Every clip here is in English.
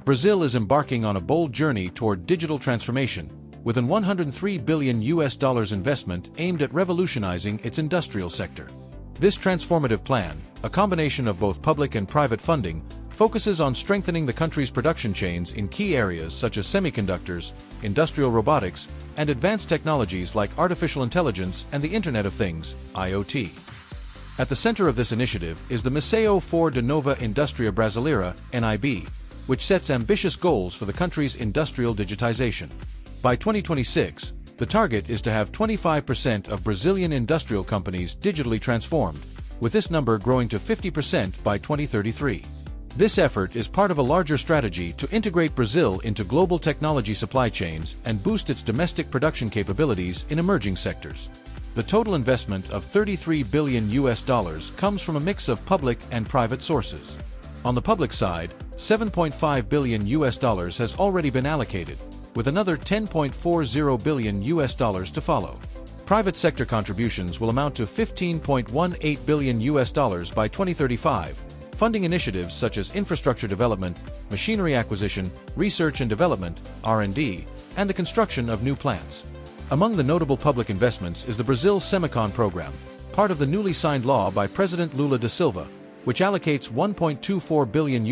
Brazil is embarking on a bold journey toward digital transformation, with an $103 billion investment aimed at revolutionizing its industrial sector. This transformative plan, a combination of both public and private funding, focuses on strengthening the country's production chains in key areas such as semiconductors, industrial robotics, and advanced technologies like artificial intelligence and the Internet of Things, IoT. At the center of this initiative is the Missão for de Nova Indústria Brasileira, NIB, which sets ambitious goals for the country's industrial digitization. By 2026, the target is to have 25% of Brazilian industrial companies digitally transformed, with this number growing to 50% by 2033. This effort is part of a larger strategy to integrate Brazil into global technology supply chains and boost its domestic production capabilities in emerging sectors. The total investment of $33 billion comes from a mix of public and private sources. On the public side, $7.5 billion has already been allocated, with another $10.40 billion to follow. Private sector contributions will amount to $15.18 billion by 2035, funding initiatives such as infrastructure development, machinery acquisition, research and development, R&D, and the construction of new plants. Among the notable public investments is the Brazil Semicon program, part of the newly signed law by President Lula da Silva, which allocates $1.24 billion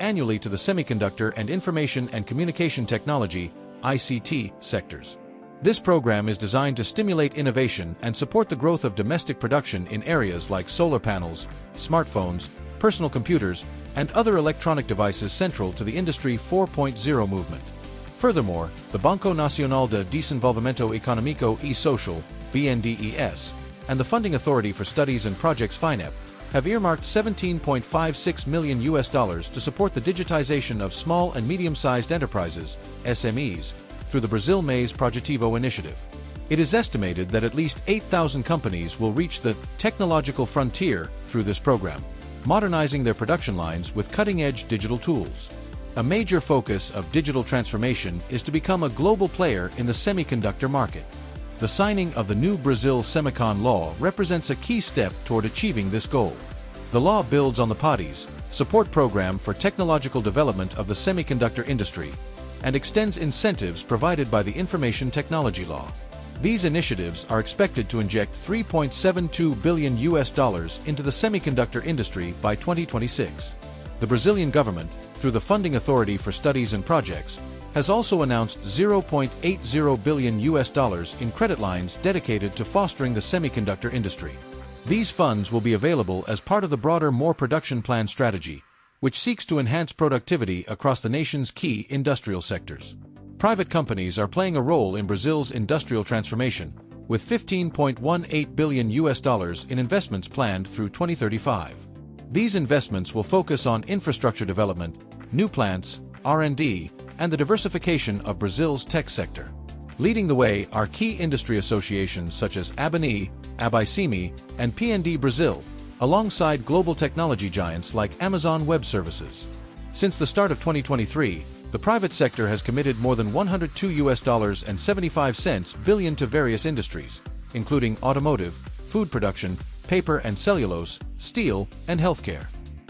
annually to the semiconductor and information and communication technology, ICT, sectors. This program is designed to stimulate innovation and support the growth of domestic production in areas like solar panels, smartphones, personal computers, and other electronic devices central to the Industry 4.0 movement. Furthermore, the Banco Nacional de Desenvolvimento Econômico e Social, BNDES, and the Funding Authority for Studies and Projects FINEP have earmarked $17.56 million to support the digitization of small and medium-sized enterprises, SMEs, through the Brazil Mais Projetivo initiative. It is estimated that at least 8,000 companies will reach the technological frontier through this program, modernizing their production lines with cutting-edge digital tools. A major focus of digital transformation is to become a global player in the semiconductor market. The signing of the new Brazil Semicon law represents a key step toward achieving this goal. The law builds on the PADI's support program for technological development of the semiconductor industry and extends incentives provided by the Information Technology Law. These initiatives are expected to inject $3.72 billion into the semiconductor industry by 2026. The Brazilian government, through the Funding Authority for Studies and Projects, has also announced $0.80 billion in credit lines dedicated to fostering the semiconductor industry. These funds will be available as part of the broader More Production Plan strategy, which seeks to enhance productivity across the nation's key industrial sectors. Private companies are playing a role in Brazil's industrial transformation, with $15.18 billion in investments planned through 2035. These investments will focus on infrastructure development, new plants, R&D, and the diversification of Brazil's tech sector. Leading the way are key industry associations such as ABANI, ABICIMI, and PND Brazil, alongside global technology giants like Amazon Web Services. Since the start of 2023, the private sector has committed more than $102.75 billion to various industries, including automotive, food production, paper and cellulose, steel, and healthcare.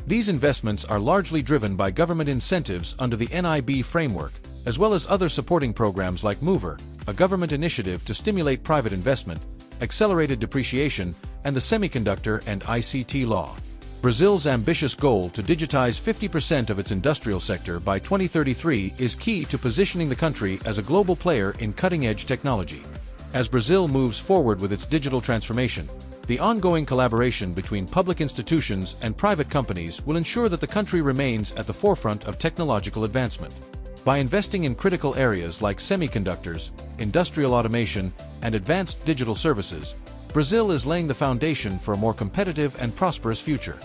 These investments are largely driven by government incentives under the NIB framework, as well as other supporting programs like MOVER, a government initiative to stimulate private investment, accelerated depreciation, and the semiconductor and ICT law. Brazil's ambitious goal to digitize 50% of its industrial sector by 2033 is key to positioning the country as a global player in cutting-edge technology. As Brazil moves forward with its digital transformation, the ongoing collaboration between public institutions and private companies will ensure that the country remains at the forefront of technological advancement. By investing in critical areas like semiconductors, industrial automation, and advanced digital services, Brazil is laying the foundation for a more competitive and prosperous future.